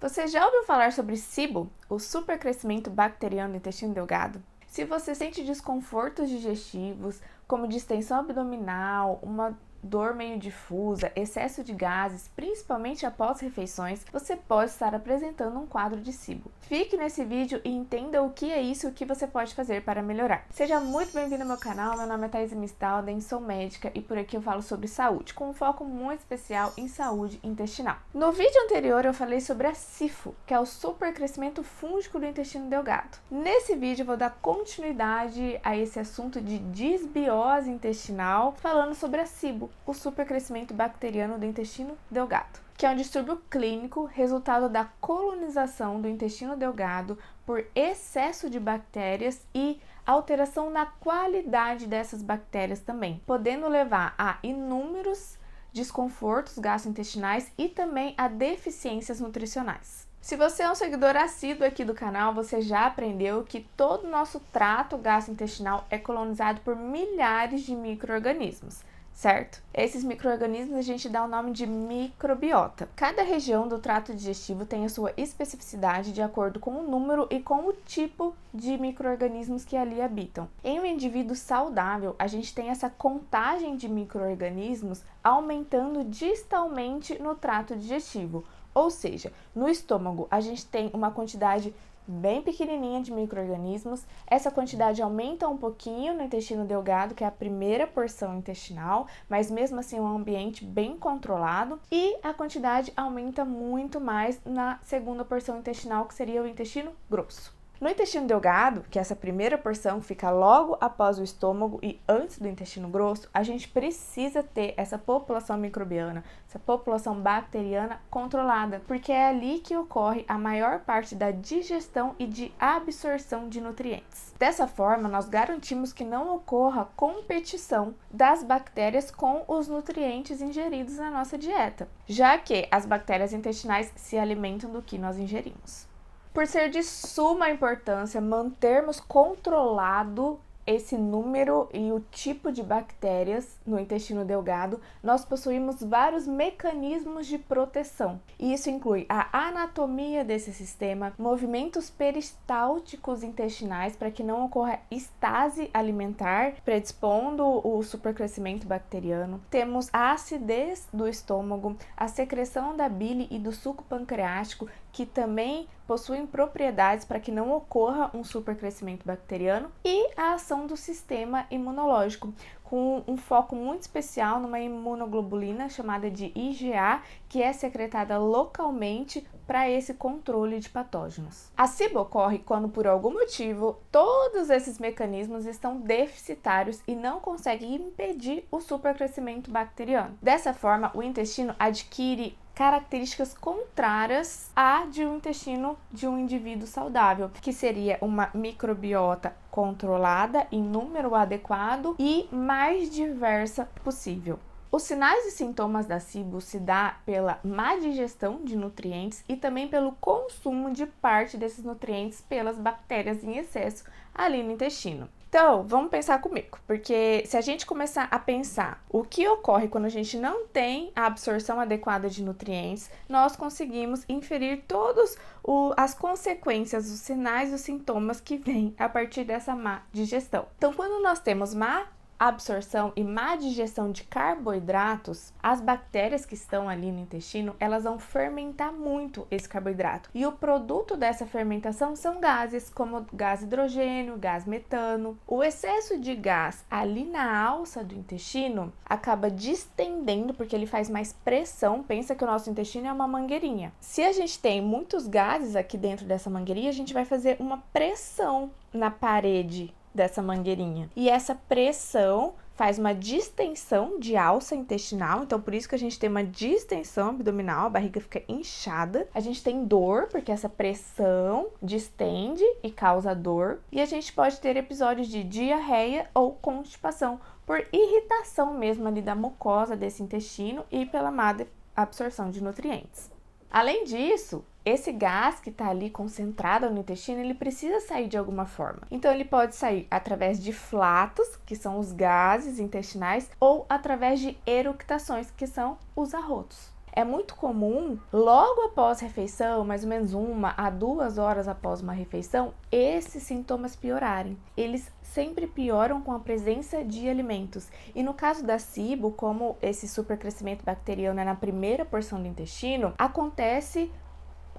Você já ouviu falar sobre SIBO, o supercrescimento bacteriano do intestino delgado? Se você sente desconfortos digestivos, como distensão abdominal, uma dor meio difusa, excesso de gases, principalmente após refeições, você pode estar apresentando um quadro de SIBO. Fique nesse vídeo e entenda o que é isso e o que você pode fazer para melhorar. Seja muito bem-vindo ao meu canal, meu nome é Thaís Mistalden, sou médica e por aqui eu falo sobre saúde, com um foco muito especial em saúde intestinal. No vídeo anterior eu falei sobre a SIFO, que é o supercrescimento fúngico do intestino delgado. Nesse vídeo eu vou dar continuidade a esse assunto de disbiose intestinal, falando sobre a SIBO, o supercrescimento bacteriano do intestino delgado, que é um distúrbio clínico resultado da colonização do intestino delgado por excesso de bactérias e alteração na qualidade dessas bactérias também, podendo levar a inúmeros desconfortos gastrointestinais e também a deficiências nutricionais. Se você é um seguidor assíduo aqui do canal, você já aprendeu que todo o nosso trato gastrointestinal é colonizado por milhares de micro-organismos, certo? Esses micro-organismos a gente dá o nome de microbiota. Cada região do trato digestivo tem a sua especificidade de acordo com o número e com o tipo de micro-organismos que ali habitam. Em um indivíduo saudável, a gente tem essa contagem de micro-organismos aumentando distalmente no trato digestivo. Ou seja, no estômago a gente tem uma quantidade bem pequenininha de micro-organismos, essa quantidade aumenta um pouquinho no intestino delgado, que é a primeira porção intestinal, mas mesmo assim é um ambiente bem controlado, e a quantidade aumenta muito mais na segunda porção intestinal, que seria o intestino grosso. No intestino delgado, que é essa primeira porção que fica logo após o estômago e antes do intestino grosso, a gente precisa ter essa população microbiana, essa população bacteriana controlada, porque é ali que ocorre a maior parte da digestão e de absorção de nutrientes. Dessa forma, nós garantimos que não ocorra competição das bactérias com os nutrientes ingeridos na nossa dieta, já que as bactérias intestinais se alimentam do que nós ingerimos. Por ser de suma importância mantermos controlado esse número e o tipo de bactérias no intestino delgado, nós possuímos vários mecanismos de proteção. E isso inclui a anatomia desse sistema, movimentos peristálticos intestinais para que não ocorra estase alimentar, predispondo o supercrescimento bacteriano. Temos a acidez do estômago, a secreção da bile e do suco pancreático, que também possuem propriedades para que não ocorra um supercrescimento bacteriano, e a ação do sistema imunológico, com um foco muito especial numa imunoglobulina chamada de IgA, que é secretada localmente para esse controle de patógenos. A SIBO ocorre quando, por algum motivo, todos esses mecanismos estão deficitários e não conseguem impedir o supercrescimento bacteriano. Dessa forma, o intestino adquire características contrárias à de um intestino de um indivíduo saudável, que seria uma microbiota controlada em número adequado e mais diversa possível. Os sinais e sintomas da SIBO se dá pela má digestão de nutrientes e também pelo consumo de parte desses nutrientes pelas bactérias em excesso ali no intestino. Então, vamos pensar comigo, porque se a gente começar a pensar o que ocorre quando a gente não tem a absorção adequada de nutrientes, nós conseguimos inferir todas as consequências, os sinais e os sintomas que vêm a partir dessa má digestão. Então, quando nós temos má absorção e má digestão de carboidratos, as bactérias que estão ali no intestino, elas vão fermentar muito esse carboidrato. E o produto dessa fermentação são gases, como gás hidrogênio, gás metano. O excesso de gás ali na alça do intestino acaba distendendo, porque ele faz mais pressão. Pensa que o nosso intestino é uma mangueirinha. Se a gente tem muitos gases aqui dentro dessa mangueirinha, a gente vai fazer uma pressão na parede dessa mangueirinha. E essa pressão faz uma distensão de alça intestinal, então por isso que a gente tem uma distensão abdominal, a barriga fica inchada. A gente tem dor, porque essa pressão distende e causa dor. E a gente pode ter episódios de diarreia ou constipação, por irritação mesmo ali da mucosa desse intestino e pela má absorção de nutrientes. Além disso, esse gás que está ali concentrado no intestino, ele precisa sair de alguma forma. Então, ele pode sair através de flatos, que são os gases intestinais, ou através de eructações, que são os arrotos. é muito comum, logo após a refeição, mais ou menos 1 a 2 horas após uma refeição, esses sintomas piorarem. Eles sempre pioram com a presença de alimentos. E no caso da SIBO, como esse supercrescimento bacteriano é na primeira porção do intestino, acontece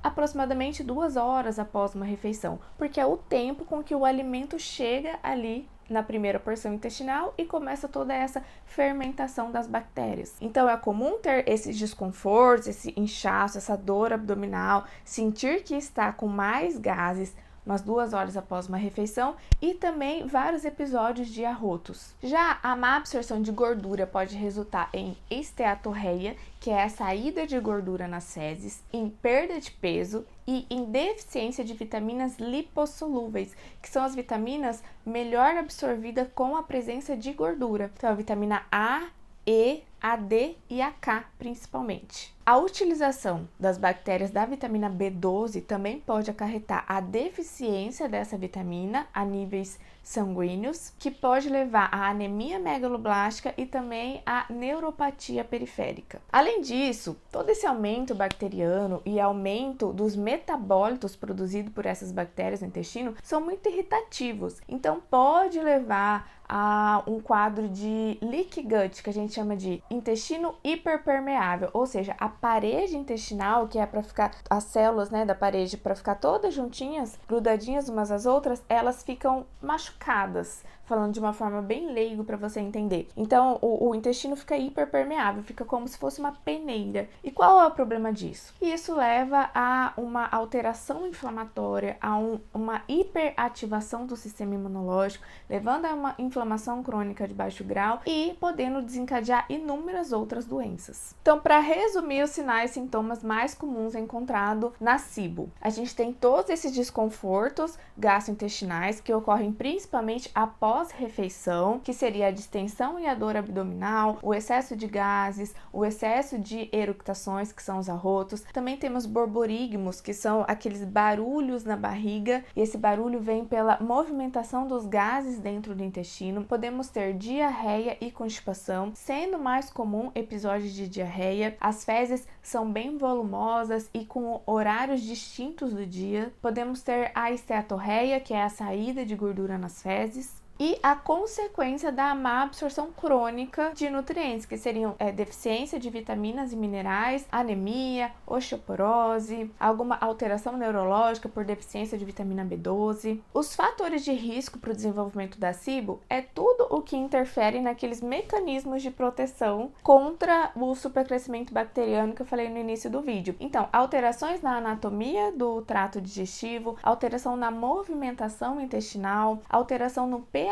aproximadamente 2 horas após uma refeição, porque é o tempo com que o alimento chega ali na primeira porção intestinal e começa toda essa fermentação das bactérias. Então é comum ter esses desconfortos, esse inchaço, essa dor abdominal, sentir que está com mais gases umas 2 horas após uma refeição e também vários episódios de arrotos. Já a má absorção de gordura pode resultar em esteatorreia, que é a saída de gordura nas fezes, em perda de peso e em deficiência de vitaminas lipossolúveis, que são as vitaminas melhor absorvidas com a presença de gordura. Então, a vitamina A, E, a D e a K, principalmente. A utilização das bactérias da vitamina B12 também pode acarretar a deficiência dessa vitamina a níveis sanguíneos, que pode levar à anemia megaloblástica e também à neuropatia periférica. Além disso, todo esse aumento bacteriano e aumento dos metabólitos produzidos por essas bactérias no intestino são muito irritativos, então pode levar a um quadro de leaky gut, que a gente chama de intestino hiperpermeável, ou seja, a parede intestinal, que é para ficar as células, da parede para ficar todas juntinhas, grudadinhas umas às outras, elas ficam machucadas, falando de uma forma bem leigo para você entender. Então, o intestino fica hiperpermeável, fica como se fosse uma peneira. E qual é o problema disso? Isso leva a uma alteração inflamatória, a uma hiperativação do sistema imunológico, levando a uma inflamação crônica de baixo grau e podendo desencadear inúmeras outras doenças. Então, para resumir os sinais e sintomas mais comuns encontrados na SIBO, a gente tem todos esses desconfortos gastrointestinais que ocorrem principalmente após refeição, que seria a distensão e a dor abdominal, o excesso de gases, o excesso de eructações, que são os arrotos. Também temos borborigmos, que são aqueles barulhos na barriga, e esse barulho vem pela movimentação dos gases dentro do intestino. Podemos ter diarreia e constipação, sendo mais comum episódios de diarreia. As fezes são bem volumosas e com horários distintos do dia. Podemos ter a esteatorreia, que é a saída de gordura nas fezes, e a consequência da má absorção crônica de nutrientes, que seriam deficiência de vitaminas e minerais, anemia, osteoporose, alguma alteração neurológica por deficiência de vitamina B12. Os fatores de risco para o desenvolvimento da SIBO é tudo o que interfere naqueles mecanismos de proteção contra o supercrescimento bacteriano que eu falei no início do vídeo. Então, alterações na anatomia do trato digestivo, alteração na movimentação intestinal, alteração no pH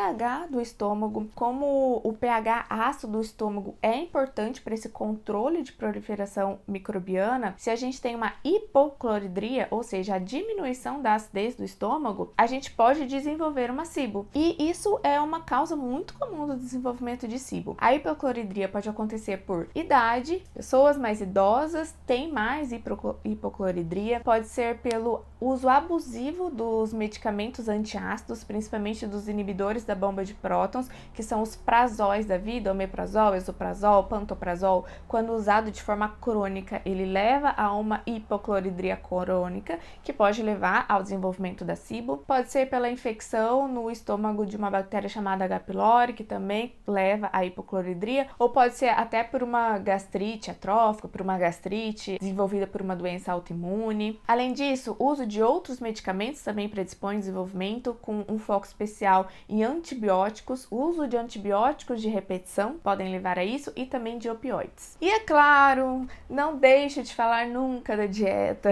do estômago. Como o pH ácido do estômago é importante para esse controle de proliferação microbiana, se a gente tem uma hipocloridria, ou seja, a diminuição da acidez do estômago, a gente pode desenvolver uma SIBO. E isso é uma causa muito comum do desenvolvimento de SIBO. A hipocloridria pode acontecer por idade, pessoas mais idosas têm mais hipocloridria, pode ser pelo uso abusivo dos medicamentos antiácidos, principalmente dos inibidores da bomba de prótons, que são os prazóis da vida, omeprazol, esomeprazol, pantoprazol. Quando usado de forma crônica, ele leva a uma hipocloridria crônica, que pode levar ao desenvolvimento da SIBO. Pode ser pela infecção no estômago de uma bactéria chamada H. pylori, que também leva à hipocloridria, ou pode ser até por uma gastrite atrófica, por uma gastrite desenvolvida por uma doença autoimune. Além disso, o uso de outros medicamentos também predispõe ao desenvolvimento, com um foco especial em antibióticos. O uso de antibióticos de repetição podem levar a isso, e também de opioides. E é claro, não deixo de falar nunca da dieta.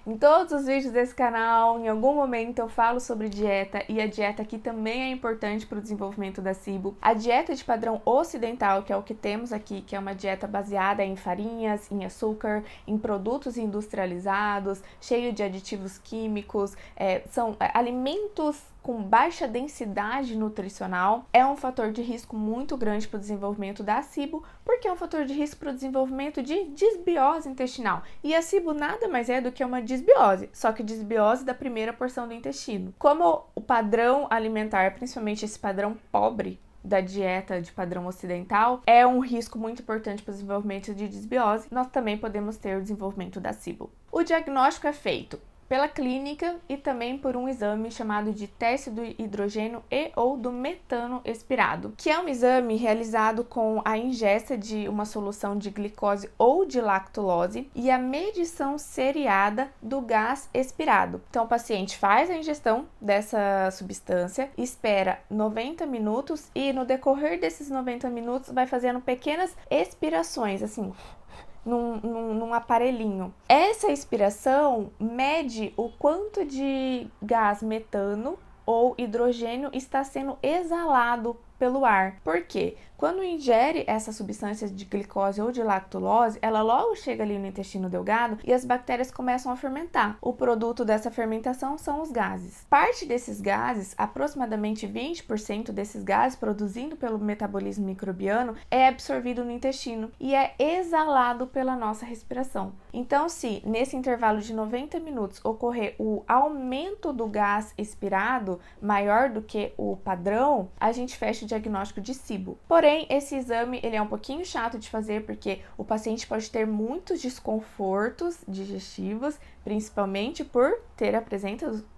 Em todos os vídeos desse canal, em algum momento eu falo sobre dieta, e a dieta aqui também é importante para o desenvolvimento da SIBO. A dieta de padrão ocidental, que é o que temos aqui, que é uma dieta baseada em farinhas, em açúcar, em produtos industrializados, cheio de aditivos químicos, são alimentos com baixa densidade nutricional, é um fator de risco muito grande para o desenvolvimento da SIBO, porque é um fator de risco para o desenvolvimento de disbiose intestinal. E a SIBO nada mais é do que uma disbiose, só que disbiose da primeira porção do intestino. Como o padrão alimentar, principalmente esse padrão pobre, da dieta de padrão ocidental, é um risco muito importante para o desenvolvimento de disbiose. Nós também podemos ter o desenvolvimento da SIBO. O diagnóstico é feito pela clínica e também por um exame chamado de teste do hidrogênio e ou do metano expirado, que é um exame realizado com a ingesta de uma solução de glicose ou de lactulose e a medição seriada do gás expirado. Então, o paciente faz a ingestão dessa substância, espera 90 minutos e no decorrer desses 90 minutos vai fazendo pequenas expirações, assim, num aparelhinho. Essa expiração mede o quanto de gás metano ou hidrogênio está sendo exalado pelo ar. Por quê? Quando ingere essa substância de glicose ou de lactulose, ela logo chega ali no intestino delgado e as bactérias começam a fermentar. O produto dessa fermentação são os gases. Parte desses gases, aproximadamente 20% desses gases produzidos pelo metabolismo microbiano, é absorvido no intestino e é exalado pela nossa respiração. Então, se nesse intervalo de 90 minutos ocorrer o aumento do gás expirado maior do que o padrão, a gente fecha o diagnóstico de SIBO. Porém, esse exame ele é um pouquinho chato de fazer porque o paciente pode ter muitos desconfortos digestivos, principalmente por ter a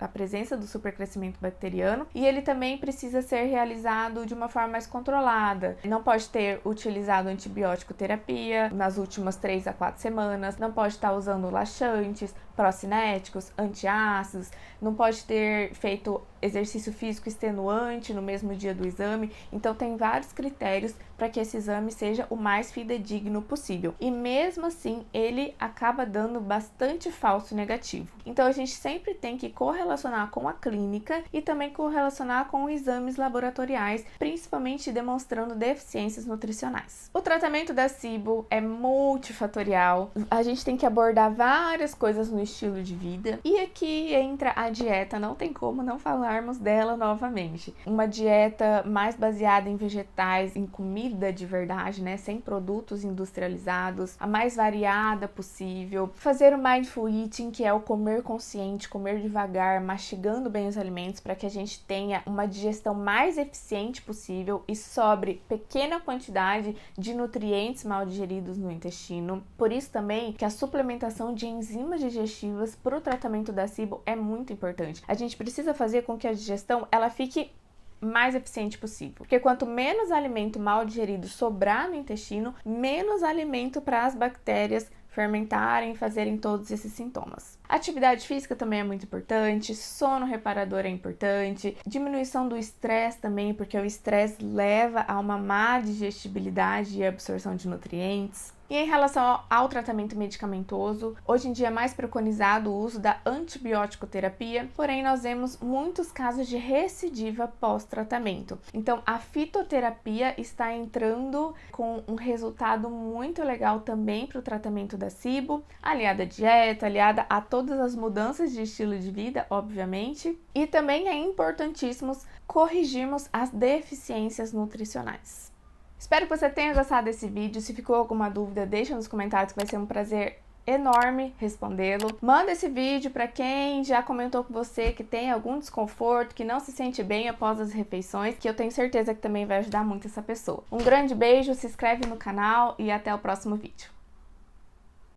presença do supercrescimento bacteriano, e ele também precisa ser realizado de uma forma mais controlada. Não pode ter utilizado antibiótico terapia nas últimas 3 a 4 semanas, não pode estar usando laxantes, procinéticos, antiácidos, não pode ter feito exercício físico extenuante no mesmo dia do exame. Então tem vários critérios para que esse exame seja o mais fidedigno possível. E mesmo assim, ele acaba dando bastante falso negativo. Então a gente sempre tem que correlacionar com a clínica e também correlacionar com exames laboratoriais, principalmente demonstrando deficiências nutricionais. O tratamento da SIBO é multifatorial. A gente tem que abordar várias coisas no estilo de vida. E aqui entra a dieta, não tem como não falarmos dela novamente. Uma dieta mais baseada em vegetais, em comida de verdade, né, sem produtos industrializados, a mais variada possível. Fazer o mindful eating, que é o comer consciente, comer devagar, mastigando bem os alimentos para que a gente tenha uma digestão mais eficiente possível e sobre pequena quantidade de nutrientes mal digeridos no intestino. Por isso também que a suplementação de enzimas digestivas para o tratamento da SIBO é muito importante. A gente precisa fazer com que a digestão ela fique mais eficiente possível, porque quanto menos alimento mal digerido sobrar no intestino, menos alimento para as bactérias fermentarem e fazerem todos esses sintomas. Atividade física também é muito importante, sono reparador é importante, diminuição do estresse também, porque o estresse leva a uma má digestibilidade e absorção de nutrientes. E em relação ao tratamento medicamentoso, hoje em dia é mais preconizado o uso da antibiótico terapia, porém nós vemos muitos casos de recidiva pós-tratamento. Então a fitoterapia está entrando com um resultado muito legal também para o tratamento da SIBO, aliada à dieta, aliada a todas as mudanças de estilo de vida, obviamente. E também é importantíssimo corrigirmos as deficiências nutricionais. Espero que você tenha gostado desse vídeo. Se ficou alguma dúvida, deixa nos comentários que vai ser um prazer enorme respondê-lo. Manda esse vídeo para quem já comentou com você que tem algum desconforto, que não se sente bem após as refeições, que eu tenho certeza que também vai ajudar muito essa pessoa. Um grande beijo, se inscreve no canal e até o próximo vídeo.